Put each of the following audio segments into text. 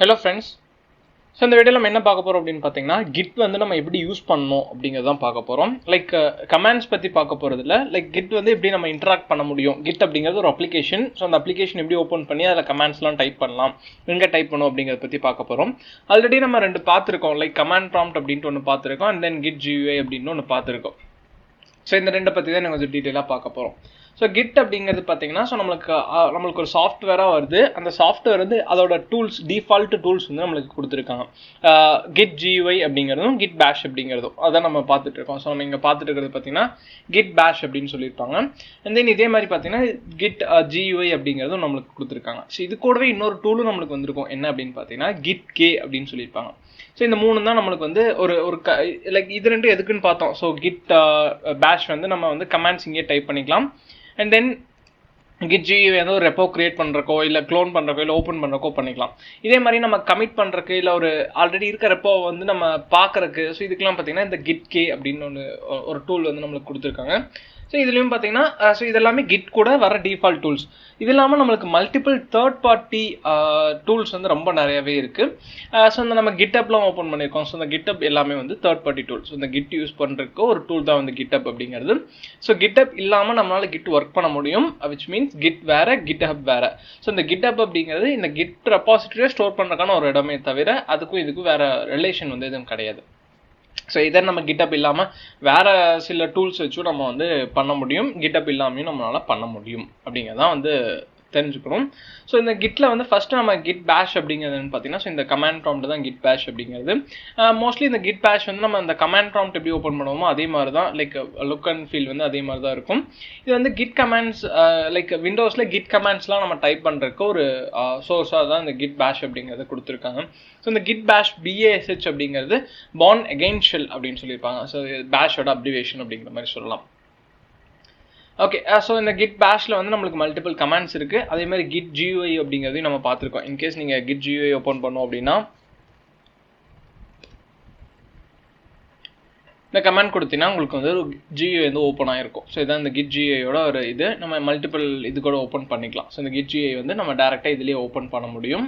Hello friends. So இந்த வீடியோல நம்ம என்ன பார்க்க போறோம் அப்படினு பாத்தீங்கன்னா Git வந்து நம்ம எப்படி யூஸ் பண்ணனும் அப்படிங்கறத தான் பார்க்க போறோம். லைக் கமாண்ட்ஸ் பத்தி பார்க்க போறது இல்ல. லைக் Git வந்து எப்படி நம்ம இன்டராக்ட் பண்ண முடியும். Git அப்படிங்கிறது ஒரு அப்ளிகேஷன். சோ அந்த அப்ளிகேஷன் எப்படி ஓபன் பண்ணி அதல கமாண்ட்ஸ்லாம் டைப் பண்ணலாம். எங்க டைப் பண்ணனும் அப்படிங்கறத பத்தி பார்க்க போறோம். ஆல்ரெடி நம்ம ரெண்டு பாத்துறோம். லைக் கமாண்ட் ப்ராம்ப்ட் அப்படினு ஒன்னு பாத்துறோம் and then Git GUI அப்படினு ஒன்னு பாத்துறோம். சோ இந்த ரெண்ட பத்தி தான் கொஞ்சம் டீடைலா பார்க்க போறோம். So Git அப்படிங்கிறது பாத்தீங்கன்னா சோ நமக்கு ஒரு சாஃப்ட்வேரா வருது. அந்த சாஃப்ட்வேர் வந்து அதோட டூல்ஸ் டிஃபால்ட் டூல்ஸ் வந்து நமக்கு கொடுத்திருக்காங்க. Git GUI அப்படிங்கிறதும் Git bash அப்படிங்கிறதும் அத நம்ம பார்த்துட்டு இருக்கோம். சோ நம்ம இங்க பார்த்துட்டு இருக்கிறது பாத்தீங்கன்னா Git bash அப்படினு சொல்லிருப்பாங்க. and then இதே மாதிரி பாத்தீங்கன்னா Git GUI அப்படிங்கிறதும் நமக்கு கொடுத்திருக்காங்க. சோ இது கூடவே இன்னொரு டூலும் நமக்கு வந்திருக்கும். என்ன அப்படினு பாத்தீங்கன்னா Git GUI அப்படினு சொல்லிருப்பாங்க. சோ இந்த மூணு தான் நமக்கு வந்து ஒரு லைக் இது ரெண்டு எதுக்குன்னு பார்த்தோம். சோ Git bash வந்து நம்ம வந்து கமாண்ட்ஸ் இங்கே டைப் பண்ணிக்கலாம். and then Git GUI வந்து ஒரு ரெப்போ கிரியேட் பண்றக்கோ இல்ல க்ளோன் பண்றக்கோ இல்ல ஓபன் பண்றக்கோ பண்ணிக்கலாம். இதே மாதிரி நம்ம கமிட் பண்றக்கு இல்ல ஒரு ஆல்ரெடி இருக்க ரெப்போ வந்து நம்ம பார்க்கறக்கு சோ இதுக்கெல்லாம் பாத்தீங்கன்னா இந்த Git GUI அப்படினு ஒரு டூல் வந்து நமக்கு கொடுத்திருக்காங்க. சோ இதுலயும் பாத்தீங்கன்னா சோ இதெல்லாம் Git கூட வர டிஃபால்ட் டூல்ஸ். இது இல்லாம நமக்கு மல்டிபிள் தேர்ட் பார்ட்டி டூல்ஸ் வந்து ரொம்ப நிறையவே இருக்கு. சோ நம்ம GitHubலாம் ஓபன் பண்ணிருக்கோம். சோ இந்த GitHub எல்லாமே வந்து தேர்ட் பார்ட்டி டூல்ஸ். இந்த Git யூஸ் பண்றதுக்கு ஒரு டூல் தான் வந்து GitHub அப்படிங்கிறது. சோ GitHub இல்லாம நம்மளால Git வர்க் பண்ண முடியும். which means Git வேற GitHub வேற. சோ இந்த GitHub அப்படிங்கிறது இந்த Git ரெபாசிட்டரியை ஸ்டோர் பண்றதுக்கான ஒரு இடமே தவிர அதுக்கும் இதுக்கும் வேற ரிலேஷன் வந்து எதுவும் கிடையாது. சோ இதை நம்ம GitHub இல்லாம வேற சில டூல்ஸ் வச்சு நம்ம வந்து பண்ண முடியும். GitHub இல்லாமையும் நம்மளால பண்ண முடியும் அப்படிங்கறதான் வந்து தெரிஞ்சுக்கணும். சோ இந்த Gitல வந்து ஃபர்ஸ்ட் நம்ம Git bash அப்படிங்கிறது பாத்தீங்கன்னா சோ இந்த கமாண்ட் ப்ராம்ப்ட் தான் Git bash அப்படிங்கிறது. மோஸ்ட்லி இந்த Git bash வந்து நம்ம அந்த கமாண்ட் ப்ராம்ப்ட் எப்படி ஓபன் பண்ணுவோமோ அதே மாதிரி தான் லைக் லுக் அண்ட் ஃபீல் வந்து அதே மாதிரி தான் இருக்கும். இது வந்து Git கமாண்ட்ஸ் லைக் விண்டோஸ்ல Git கமாண்ட்ஸ்லாம் நம்ம டைப் பண்றதுக்கு ஒரு சோர்ஸா தான் இந்த Git bash அப்படிங்கறத கொடுத்திருக்காங்க. சோ இந்த Git bash BASH அப்படிங்கிறது born again shell அப்படின்னு சொல்லிருப்பாங்க. சோ bashோட அப்ரிவேஷன் அப்படிங்கிற மாதிரி சொல்லலாம். ஓகே சோ இந்த Git bashல வந்து நமக்கு மல்டிபிள் கமாண்ட்ஸ் இருக்கு. அதே மாதிரி Git GUI அப்படிங்கறதையும் நம்ம பார்த்திருக்கோம். இன் கேஸ் நீங்க Git GUI ஓபன் பண்ணோம் அப்படினா இந்த கமாண்ட் கொடுத்தீங்கன்னா உங்களுக்கு வந்து ஒரு GUI வந்து ஓபன் ஆயிருக்கும். சோ இதான் இந்த Git GUI யோட ஒரு இது நம்ம மல்டிபிள் இது கூட ஓபன் பண்ணிக்கலாம். சோ இந்த Git GUI வந்து நம்ம டைரக்டா இதுலயே ஓபன் பண்ண முடியும்.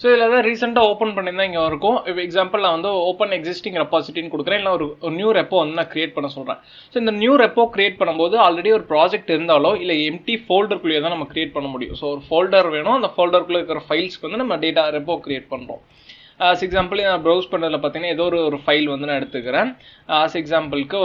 சோ இதல தான் ரீசன்ட்டா ஓபன் பண்ணிருந்தா இங்க இருக்கும். இப்போ எக்ஸாம்பிள் நான் வந்து ஓபன் எக்ஸிஸ்டிங் ரெபாசிட்டரின்னு கொடுக்குறேன். இல்ல ஒரு நியூ ரெப்போ வந்து நான் கிரியேட் பண்ண சொல்றேன். சோ இந்த நியூ ரெப்போ கிரியேட் பண்ணும்போது ஆல்ரெடி ஒரு ப்ராஜெக்ட் இருந்தாலோ இல்ல எம்டி ஃபோல்டருக்குள்ளே தான் நம்ம கிரியேட் பண்ண முடியும். சோ ஒரு ஃபோல்டர் வேணும். அந்த ஃபோல்டருக்குள்ள இருக்கிற ஃபைல்ஸ்க்கு வந்து நம்ம டேட்டா ரெப்போ கிரியேட் பண்றோம். எக்ஸாம்பிள் நான் ப்ரௌஸ் பண்றதுல பாத்தீங்கன்னா ஏதோ ஒரு ஃபைல் வந்து நான் எடுத்துக்கிறேன். எக்ஸாம்பிளுக்கு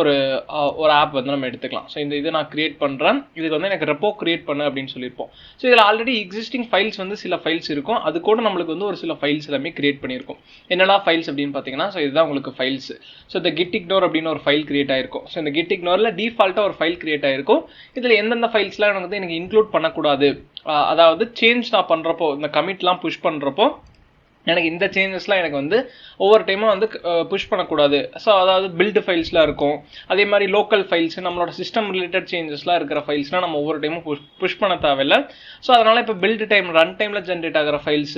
ஒரு ஆப் வந்து நம்ம எடுத்துக்கலாம். சோ இந்த இது நான் கிரியேட் பண்றேன். இதுக்கு வந்து எனக்கு ரெப்போ கிரியேட் பண்ணு அப்படின்னு சொல்லிருப்போம். சோ இதுல ஆல்ரெடி எக்ஸிஸ்டிங் ஃபைல்ஸ் வந்து சில ஃபைல்ஸ் இருக்கும். அது கூட நமக்கு வந்து ஒரு சில ஃபைல்ஸ் எல்லாமே கிரியேட் பண்ணிருக்கும். என்னடா ஃபைல்ஸ் அப்படின்னு பாத்தீங்கன்னா சோ இதுதான் உங்களுக்கு ஃபைல்ஸ். சோ இந்த git ignore அப்படின்னு ஒரு ஃபைல் கிரியேட் ஆயிருக்கும். சோ இந்த git ignoreல டிஃபால்ட்டா ஒரு ஃபைல் கிரியேட் ஆயிருக்கும். இதுல எந்தெந்த ஃபைல்ஸ்லாம் எனக்கு இன்க்ளூட் பண்ணக்கூடாது, அதாவது சேஞ்ச் நான் பண்றப்போ இந்த கமிட்லாம் புஷ் பண்றப்போ எனக்கு இந்த சேஞ்சஸ்லாம் எனக்கு வந்து ஒவ்வொரு டைமும் வந்து புஷ் பண்ணக்கூடாது. ஸோ அதாவது பில்டு ஃபைல்ஸ்லாம் இருக்கும். அதே மாதிரி லோக்கல் ஃபைல்ஸ் நம்மளோட சிஸ்டம் ரிலேட்டட் சேஞ்சஸ்லாம் இருக்கிற ஃபைல்ஸ்லாம் நம்ம ஒவ்வொரு டைமும் புஷ் பண்ண தேவையில்லை. ஸோ அதனால இப்போ பில்டு டைம் ரன் டைம்ல ஜென்ரேட் ஆகிற ஃபைல்ஸ்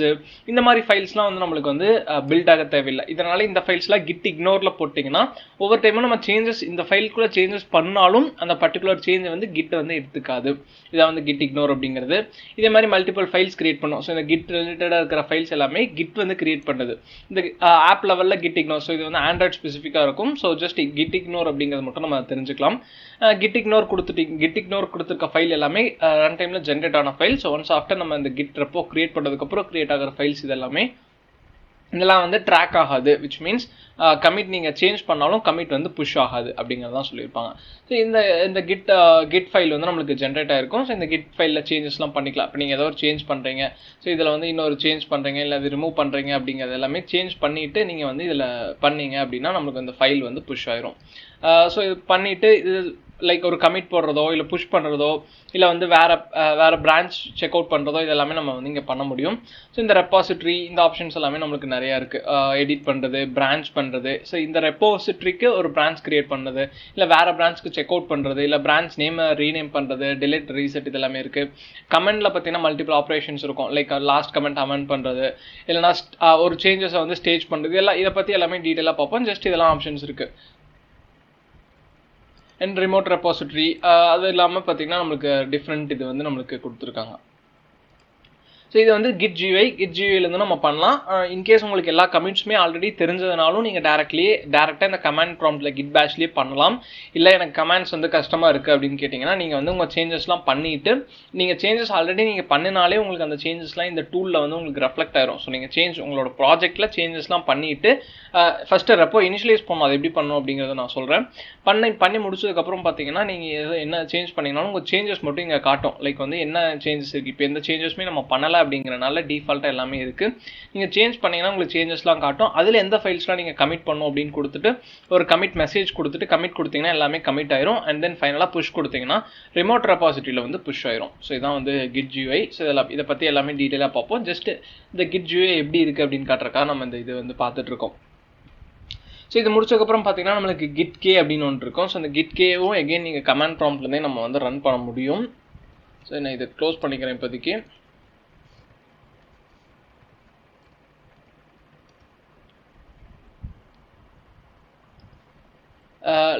இந்த மாதிரி ஃபைல்ஸ்லாம் வந்து நம்மளுக்கு வந்து பில்ட் ஆக தேவையில்லை. இதனால இந்த ஃபைல்ஸ்லாம் Git ignoreல போட்டிங்கன்னா ஒவ்வொரு டைமும் நம்ம சேஞ்சஸ் இந்த ஃபைல்குள்ள சேஞ்சஸ் பண்ணாலும் அந்த பர்டிகுலர் சேஞ்சை வந்து Git வந்து எடுத்துக்காது. இதான் வந்து Git ignore அப்படிங்கிறது. இதே மாதிரி மல்டிபிள் ஃபைல்ஸ் கிரியேட் பண்ணும். ஸோ இந்த Git ரிலேட்டடா இருக்கிற ஃபைல்ஸ் எல்லாமே Git வந்து கிரியேட் பண்றது. இந்த ஆப் லெவல்ல Git ignore. சோ இது வந்து ஆண்ட்ராய்ட் ஸ்பெசிஃபிக்கா இருக்கும். சோ ஜஸ்ட் Git ignore அப்படிங்கறது மட்டும் நம்ம தெரிஞ்சுக்கலாம். Git ignore கொடுத்திருக்க ஃபைல் எல்லாமே ரன் டைம்ல ஜெனரேட் ஆன ஃபைல். சோ ஒன்ஸ் ஆஃப்டர் நம்ம இந்த Git ரெப்போ கிரியேட் பண்ணதுக்கு அப்புறம் கிரியேட் ஆகிற ஃபைல்ஸ் இதெல்லாமே இதெல்லாம் வந்து ட்ராக் ஆகாது. which means கமிட் நீங்க சேஞ்ச் பண்ணாலும் கமிட் வந்து புஷ் ஆகாது அப்படிங்கறதான் சொல்லிருப்பாங்க. சோ இந்த Git ஃபைல் வந்து நமக்கு ஜெனரேட் ஆயிருக்கும். சோ இந்த Git ஃபைல்ல சேஞ்சஸ்லாம் பண்ணிக்கலாம். இப்போ நீங்க ஏதோ ஒரு சேஞ்ச் பண்றீங்க, சோ இதுல வந்து இன்னொரு சேஞ்ச் பண்றீங்க இல்ல அது ரிமூவ் பண்றீங்க அப்படிங்கறது எல்லாமே சேஞ்ச் பண்ணிட்டு நீங்க வந்து இதுல பண்ணீங்க அப்படின்னா நமக்கு அந்த ஃபைல் வந்து புஷ் ஆயிரும். சோ இது பண்ணிட்டு இது லைக் ஒரு கமிட் போடுறதோ இல்ல புஷ் பண்றதோ இல்ல வந்து வேற பிரான்ச் செக் அவுட் பண்றதோ இதெல்லாமே நம்ம வந்து இங்க பண்ண முடியும். சோ இந்த ரெபாசிட்டரி இந்த ஆப்ஷன்ஸ் எல்லாமே நமக்கு நிறைய இருக்கு. எடிட் பண்றது, பிரான்ச் பண்றது. சோ இந்த ரெபாசிட்டரிக்கு ஒரு பிரான்ச் கிரியேட் பண்றது இல்ல வேற பிரான்ச்க்கு செக் அவுட் பண்றது இல்ல பிரான்ச் நேம் ரீநேம் பண்றது, delete ரீசெட் இதெல்லாமே இருக்கு. கமெண்ட்ல பாத்தீங்கன்னா மல்டிபிள் ஆபரேஷன்ஸ் இருக்கும். லைக் லாஸ்ட் கமெண்ட் அமெண்ட் பண்றது இல்லனா ஒரு சேஞ்சஸ் வந்து ஸ்டேஜ் பண்றது எல்லாம் இத பத்தி எல்லாமே டீடைலா பார்ப்போம். ஜஸ்ட் இதெல்லாம் ஆப்ஷன்ஸ் இருக்கு. and remote repository அது இல்லாம பாத்தீங்கன்னா நமக்கு டிஃபரண்ட் இது வந்து நமக்கு கொடுத்திருக்காங்க. ஸோ இது வந்து Git GUI இருந்து நம்ம பண்ணலாம். இன்கேஸ் உங்களுக்கு எல்லா கமிட்ஸுமே ஆல்ரெடி தெரிஞ்சதுனாலும் நீங்கள் டேரெக்டாக இந்த கமாண்ட் ப்ராம்ப்ட்ல Git Bashலேயே பண்ணலாம். இல்லை எனக்கு கமாண்ட்ஸ் வந்து கஷ்டமாக இருக்குது அப்படின்னு கேட்டிங்கன்னா நீங்கள் வந்து உங்கள் சேஞ்சஸ்லாம் பண்ணிவிட்டு நீங்கள் சேஞ்சஸ் ஆல்ரெடி நீங்கள் பண்ணினாலே உங்களுக்கு அந்த சேஞ்சஸ்லாம் இந்த டூலில் வந்து உங்களுக்கு ரெஃப்ளெக்ட் ஆயிரும். ஸோ நீங்கள் உங்களோட ப்ராஜெக்ட்டில் சேஞ்சஸ்லாம் பண்ணிவிட்டு ஃபஸ்ட்டு ரெப்போ இனிஷியலைஸ் பண்ணணும். அது எப்படி பண்ணணும் அப்படிங்கிறத நான் சொல்கிறேன். பண்ணி முடிச்சதுக்கப்புறம் பார்த்தீங்கன்னா நீங்கள் என்ன சேஞ்ச் பண்ணிங்கனாலும் உங்கள் சேஞ்சஸ் மட்டும் இங்கே காட்டும். லைக் வந்து என்ன சேஞ்சஸ் இருக்குது, இப்போ எந்த சேஞ்சஸுமே நம்ம பண்ணலை அப்படிங்கிறனால டிஃபால்ட்டாக எல்லாமே இருக்குது. நீங்கள் சேஞ்ச் பண்ணிங்கன்னா உங்களுக்கு சேஞ்சஸ்லாம் காட்டும். அதில் எந்த ஃபைல்ஸ்லாம் நீங்கள் கமிட் பண்ணணும் அப்படின்னு கொடுத்துட்டு ஒரு கமிட் மெசேஜ் கொடுத்துட்டு கமிட் கொடுத்தீங்கன்னா எல்லாமே கமிட் ஆயிரும். அண்ட் தென் ஃபைனலாக புஷ் கொடுத்தீங்கன்னா ரிமோட் ரெபாசிட்டரியில் வந்து புஷ் ஆயிரும். ஸோ இதான் வந்து Git GUI. ஸோ இதை பற்றி எல்லாமே டீட்டெயிலாக பார்ப்போம். ஜஸ்ட் இந்த Git GUI எப்படி இருக்குது அப்படின்னு காட்டுறக்காக நம்ம இந்த இது வந்து பார்த்துட்ருக்கோம். ஸோ இது முடிச்சதுக்கப்புறம் பார்த்தீங்கன்னா நம்மளுக்கு Git K அப்படின்னு ஒன்று இருக்கும். ஸோ அந்த Git Kவும் எகெயின் நீங்கள் கமாண்ட் ப்ராம்ப்ட்லேருந்தே நம்ம வந்து ரன் பண்ண முடியும். ஸோ நான் இதை க்ளோஸ் பண்ணிக்கிறேன் இப்போதைக்கு.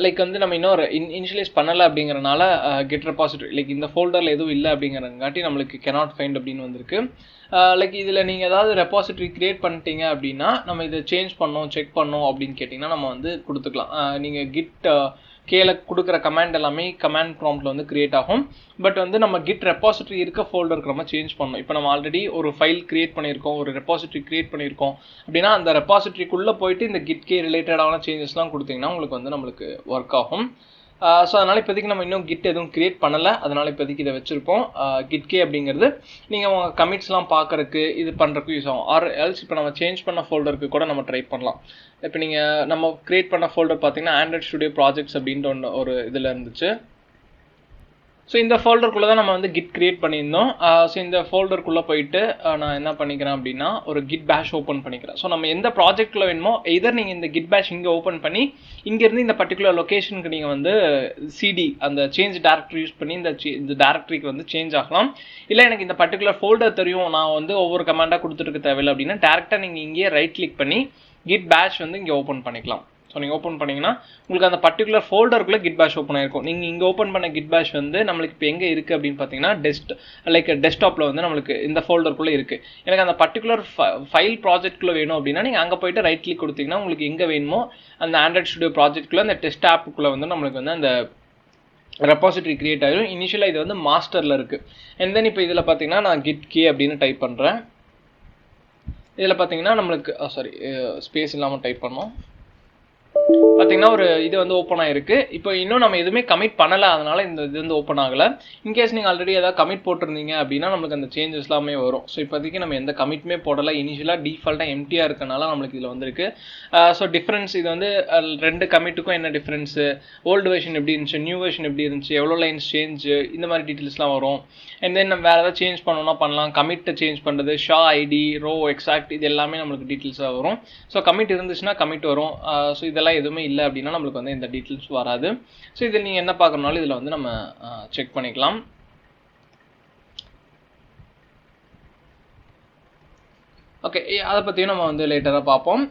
லைக் வந்து நம்ம இன்னொரு இனிஷியலைஸ் பண்ணலை அப்படிங்கிறனால Git ரெபாசிட்டரி லைக் இந்த ஃபோல்டரில் எதுவும் இல்லை அப்படிங்கிறங்காட்டி நம்மளுக்கு cannot find அப்படின்னு வந்திருக்கு. லைக் இதில் நீங்கள் ஏதாவது ரெபாசிட்டரி கிரியேட் பண்ணிட்டீங்க அப்படின்னா நம்ம இதை சேஞ்ச் பண்ணோம் செக் பண்ணோம் அப்படின்னு கேட்டிங்கன்னா நம்ம வந்து கொடுத்துக்கலாம். நீங்கள் Git Kல கொடுக்குற கமாண்ட் எல்லாமே கமாண்ட் ப்ராம்ப்ட்ல வந்து கிரியேட் ஆகும். பட் வந்து நம்ம Git ரெபாசிட்டரி இருக்க ஃபோல்டருக்கு நம்ம சேஞ்ச் பண்ணணும். இப்போ நம்ம ஆல்ரெடி ஒரு ஃபைல் கிரியேட் பண்ணியிருக்கோம், ஒரு ரெபாசிட்டரி கிரியேட் பண்ணியிருக்கோம் அப்படின்னா அந்த ரெபாசிட்டரிக்குள்ளே போயிட்டு இந்த Git K ரிலேட்டடான சேஞ்சஸ்லாம் கொடுத்தீங்கன்னா உங்களுக்கு வந்து நம்மளுக்கு ஒர்க் ஆகும். ஸோ அதனால் இப்போதைக்கு நம்ம இன்னும் Git எதுவும் கிரியேட் பண்ணலை. அதனால் இப்போதைக்கு இதை வச்சுருப்போம். Git K அப்படிங்கிறது நீங்கள் உங்கள் கமிட்ஸ்லாம் பார்க்குறக்கு இது பண்ணுறதுக்கு யூஸ் ஆகும். ஆர் எல்ஸ் இப்போ நம்ம சேஞ்ச் பண்ண ஃபோல்டருக்கு கூட நம்ம ட்ரை பண்ணலாம். இப்போ நீங்கள் நம்ம கிரியேட் பண்ண ஃபோல்டர் பார்த்தீங்கன்னா ஆண்ட்ராய்ட் ஸ்டுடியோ ப்ராஜெக்ட்ஸ் அப்படின்ட்டு ஒரு இதில் இருந்துச்சு. ஸோ இந்த ஃபோல்டருக்குள்ளே தான் நம்ம வந்து Git கிரியேட் பண்ணியிருந்தோம். ஸோ இந்த ஃபோல்டருக்குள்ளே போயிட்டு நான் என்ன பண்ணிக்கிறேன் அப்படின்னா ஒரு Git Bash ஓப்பன் பண்ணிக்கிறேன். ஸோ நம்ம எந்த ப்ராஜெக்ட்டில் வேணுமோ எதர் நீங்கள் இந்த Git Bash இங்கே ஓப்பன் பண்ணி இங்கேருந்து இந்த பர்டிகுலர் லொக்கேஷனுக்கு நீங்கள் வந்து சிடி அந்த சேஞ்ச் டேரக்டரி யூஸ் பண்ணி இந்த டேரக்டரிக்கு வந்து சேஞ்ச் ஆகலாம். இல்லை எனக்கு இந்த பர்டிகுலர் ஃபோல்டர் தெரியும், நான் வந்து ஒவ்வொரு கமாண்டாக கொடுத்துட்டு தேவையில்லை அப்படின்னா டேரெக்டாக நீங்கள் இங்கேயே ரைட் கிளிக் பண்ணி Git Bash வந்து இங்கே ஓப்பன் பண்ணிக்கலாம். ஸோ நீங்கள் ஓப்பன் பண்ணிங்கன்னா உங்களுக்கு அந்த பர்டிகுலர் ஃபோல்டருக்குள்ளே Git Bash ஓப்பன் ஆகிருக்கும். நீங்கள் இங்கே ஓப்பன் பண்ண Git Bash வந்து நம்மளுக்கு இப்போ எங்கே இருக்குது அப்படின்னு பார்த்தீங்கன்னா டெஸ்க்டாப்பில் வந்து நம்மளுக்கு இந்த ஃபோல்டருக்குள்ளே இருக்குது. எனக்கு அந்த பர்டிகுலர் ஃபைல் ப்ராஜெக்ட்குள்ளே வேணும் அப்படின்னா நீங்கள் அங்கே போய்ட்டு ரைட் கிளிக் கொடுத்தீங்கன்னா உங்களுக்கு எங்கே வேணுமோ அந்த ஆண்ட்ராய்ட் ஸ்டுடியோ ப்ராஜெக்ட்குள்ளே அந்த டெஸ்ட் ஆப்புக்குள்ளே வந்து நம்மளுக்கு வந்து அந்த ரெபாசிட்டரி கிரியேட் ஆகிடும். இனிஷியலாக இது வந்து மாஸ்டரில் இருக்குது. அண்ட் தென் இப்போ இதில் பார்த்தீங்கன்னா நான் Git K அப்படின்னு டைப் பண்ணுறேன். இதில் பார்த்தீங்கன்னா நம்மளுக்கு ஸ்பேஸ் இல்லாமல் டைப் பண்ணோம். பார்த்தீங்கன்னா ஒரு இது வந்து ஓப்பன் ஆகிருக்கு. இப்போ இன்னும் நம்ம எதுவுமே கமிட் பண்ணலை, அதனால இந்த இது வந்து ஓப்பன் ஆகலை. இன்கேஸ் நீங்கள் ஆல்ரெடி ஏதாவது கமிட் போட்டிருந்தீங்க அப்படின்னா நம்மளுக்கு அந்த சேஞ்சஸ் எல்லாமே வரும். ஸோ இப்போதைக்கு நம்ம எந்த கமிட்டுமே போடலை. இனிஷியலாக டிஃபால்ட்டாக எம்டியாக இருக்கனால நம்மளுக்கு இதில் வந்துருக்கு. ஸோ டிஃப்ரென்ஸ் இது வந்து ரெண்டு கமிட்டுக்கும் என்ன டிஃப்ரென்ஸு, ஓல்டு வெர்ஷன் எப்படி இருந்துச்சு, நியூ வெர்ஷன் எப்படி இருந்துச்சு, எவ்வளோ லைன்ஸ் சேஞ்சு, இந்த மாதிரி டீட்டெயில்ஸ்லாம் வரும். அண்ட் தென் நம்ம வேறு ஏதாவது சேஞ்ச் பண்ணோம்னா பண்ணலாம். கமிட்டை சேஞ்ச் பண்ணுறது, ஷா ஐடி, ரோ எக்ஸாக்ட், இது எல்லாமே நம்மளுக்கு டீட்டெயில்ஸாக வரும். ஸோ கமிட் இருந்துச்சுன்னா கமிட் வரும். ஸோ இதெல்லாம் எதுவுமே இல்லை அப்படின்னா நம்மளுக்கு வந்து இந்த டீட்டெயில்ஸ் வராது. ஸோ இதில் நீங்கள் என்ன பார்க்கறனாலும் இதில் வந்து நம்ம செக் பண்ணிக்கலாம். ஓகே, அதை பற்றியும் நம்ம வந்து லேட்டராக பார்ப்போம்.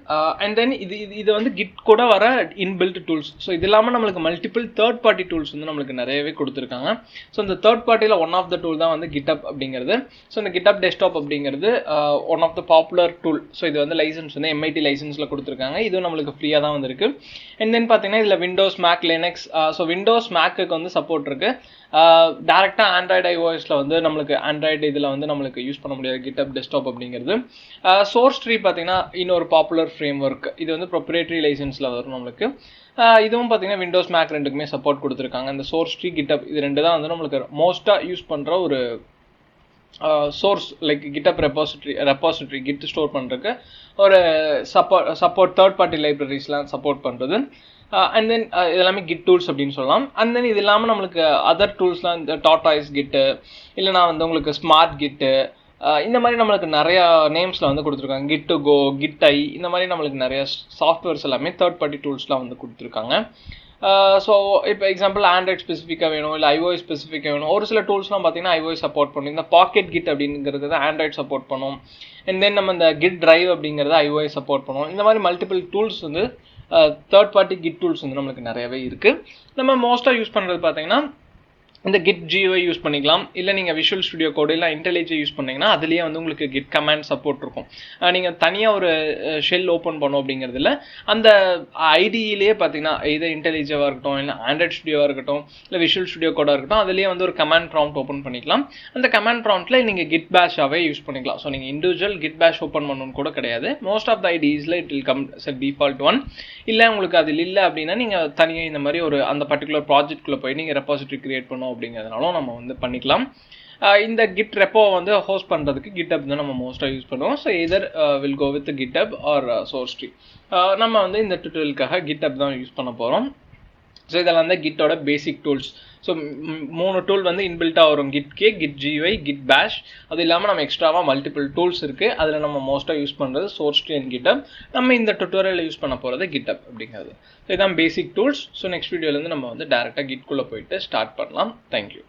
அண்ட் தென் இது வந்து Git கூட வர இன்பில்ட் டூல்ஸ். ஸோ இது இல்லாமல் நம்மளுக்கு மல்டிபிள் தேர்ட் பார்ட்டி டூல்ஸ் வந்து நம்மளுக்கு நிறையவே கொடுத்துருக்காங்க. ஸோ இந்த தேர்ட் பார்ட்டியில் ஒன் ஆஃப் த டூல் தான் வந்து GitHub அப்படிங்கிறது. ஸோ இந்த GitHub டெஸ்க்டாப் அப்படிங்கிறது one of the popular tool. So இது வந்து லைசன்ஸ் வந்து MIT லைசன்ஸில் கொடுத்துருக்காங்க. இதுவும் நம்மளுக்கு ஃப்ரீயாக தான் வந்துருக்கு. அண்ட் தென் பார்த்தீங்கன்னா இதில் Windows, Mac, Linux, so Windows மேக்குக்கு வந்து சப்போர்ட் இருக்குது. டேரெக்டாக ஆண்ட்ராய்டு iOSல வந்து நம்மளுக்கு ஆண்ட்ராய்டு இதில் வந்து நம்மளுக்கு யூஸ் பண்ண முடியாது GitHub டெஸ்க்டாப் அப்படிங்கிறது. சோர்ஸ் ட்ரீ பார்த்தீங்கன்னா இன்னொரு பாப்புலர் ஃப்ரேம் ஒர்க். இது வந்து ப்ரொப்ரேட்டரி லைசன்ஸில் வரும் நம்மளுக்கு. இதுவும் பார்த்தீங்கன்னா விண்டோஸ் மேக் ரெண்டுக்குமே சப்போர்ட் கொடுத்துருக்காங்க. இந்த சோர்ஸ் ட்ரீ GitHub இது ரெண்டு தான் வந்து நம்மளுக்கு மோஸ்ட்டாக யூஸ் பண்ணுற ஒரு source like GitHub repository Git store பண்ணுறதுக்கு ஒரு சப்போர்ட் தேர்ட் பார்ட்டி லைப்ரரிஸ்லாம் சப்போர்ட் பண்ணுறது. அண்ட் தென் இதெல்லாமே Git டூல்ஸ் அப்படின்னு சொல்லலாம். அண்ட் தென் இது இல்லாமல் நம்மளுக்கு அதர் டூல்ஸ்லாம் இந்த டாட்டாய்ஸ் Git, இல்லைனா வந்து உங்களுக்கு ஸ்மார்ட் Git, இந்த மாதிரி நம்மளுக்கு நிறையா நேம்ஸில் வந்து கொடுத்துருக்காங்க. Git to go, Git I, இந்த மாதிரி நம்மளுக்கு நிறைய சாஃப்ட்வேர்ஸ் எல்லாமே தேர்ட் பார்ட்டி டூல்ஸ்லாம் வந்து கொடுத்துருக்காங்க. ஸோ இப்போ எக்ஸாம்பிள் ஆண்ட்ராய்ட் ஸ்பெசிஃபிக்காக வேணும், இல்லை iOS ஸ்பெசிஃபிக்காக வேணும். ஒரு சில டூல்ஸ்லாம் பார்த்தீங்கன்னா iOS சப்போர்ட் பண்ணும். இந்த பாக்கெட் Git அப்படிங்கிறது ஆண்ட்ராய்ட் சப்போர்ட் பண்ணும். அண்ட் தென் நம்ம இந்த Git டிரைவ் அப்படிங்கிறது iOS சப்போர்ட் பண்ணும். இந்த மாதிரி மல்டிபிள் டூல்ஸ் வந்து தேர்ட் பார்ட்டி Git டூல்ஸ் வந்து நம்மளுக்கு நிறையவே இருக்குது. நம்ம மோஸ்ட்டாக யூஸ் பண்ணுறது பார்த்தீங்கன்னா இந்த Git GUI யூஸ் பண்ணிக்கலாம். இல்லை நீங்கள் விஷுவல் ஸ்டுடியோ கோடு இல்லை இன்டெலிஜை யூஸ் பண்ணிங்கன்னா அதுலேயே வந்து உங்களுக்கு Git கமாண்ட் சப்போர்ட் இருக்கும். நீங்கள் தனியாக ஒரு ஷெல் ஓப்பன் பண்ணோம் அப்படிங்கிறதுல அந்த ஐடியிலேயே பார்த்தீங்கன்னா இது இன்டெலிஜாவாக இருக்கட்டும், இல்லை ஆண்ட்ராய்ட் ஸ்டுடியோவாக இருக்கட்டும், இல்லை விஷுவல் ஸ்டுடியோ கோடாக இருக்கட்டும், அதுலேயே வந்து ஒரு கமாண்ட் ப்ராம்ப்ட் ஓப்பன் பண்ணிக்கலாம். அந்த கமாண்ட் ப்ராம்ப்ட்டில் நீங்கள் Git பேஷாகவே யூஸ் பண்ணிக்கலாம். ஸோ நீங்கள் இண்டிவிஜுவல் Git பேஷ் ஓப்பன் பண்ணணும்னு கூட கிடையாது. மோஸ்ட் ஆஃப் த ஐடிஸில் it will come default one. இல்லை உங்களுக்கு அதில் இல்லை அப்படின்னா நீங்கள் தனியாக இந்த மாதிரி ஒரு அந்த பர்டிகுலர் ப்ராஜெக்ட்குள்ளே போய் நீங்கள் ரெபாசிட்டரி கிரியேட் பண்ணோம் அப்படிங்கிறதுனாலும் நம்ம வந்து பண்ணிக்கலாம். இந்த கிட் ரெப்போ வந்து ஹோஸ்ட் பண்ணுறதுக்கு GitHub தான் நம்ம மோஸ்ட்டாக யூஸ் பண்ணுவோம். So either will go with GitHub or Sourcetree. நம்ம வந்து இந்த டுட்டோரியலுக்காக GitHub தான் யூஸ் பண்ண போகிறோம். ஸோ இதெல்லாம் வந்து கிட்டோட பேசிக் டூல்ஸ். ஸோ 3 டூல் வந்து இன்பில்ட்டாக வரும், Git K, Git GUI, Git Bash. அது இல்லாமல் நம்ம எக்ஸ்ட்ராவாக மல்டிபிள் டூல்ஸ் இருக்குது. அதில் நம்ம மோஸ்ட்டாக யூஸ் பண்ணுறது சோர்ஸ் ட்ரீ அண்ட் GitHub. நம்ம இந்த டுட்டோரியலில் யூஸ் பண்ண போகிறது GitHub அப்படிங்கிறது. ஸோ இதான் பேசிக் டூல்ஸ். ஸோ நெக்ஸ்ட் வீடியோலேருந்து நம்ம வந்து டேரெக்டாக கிட்குள்ளே போயிட்டு ஸ்டார்ட் பண்ணலாம். தேங்க்யூ.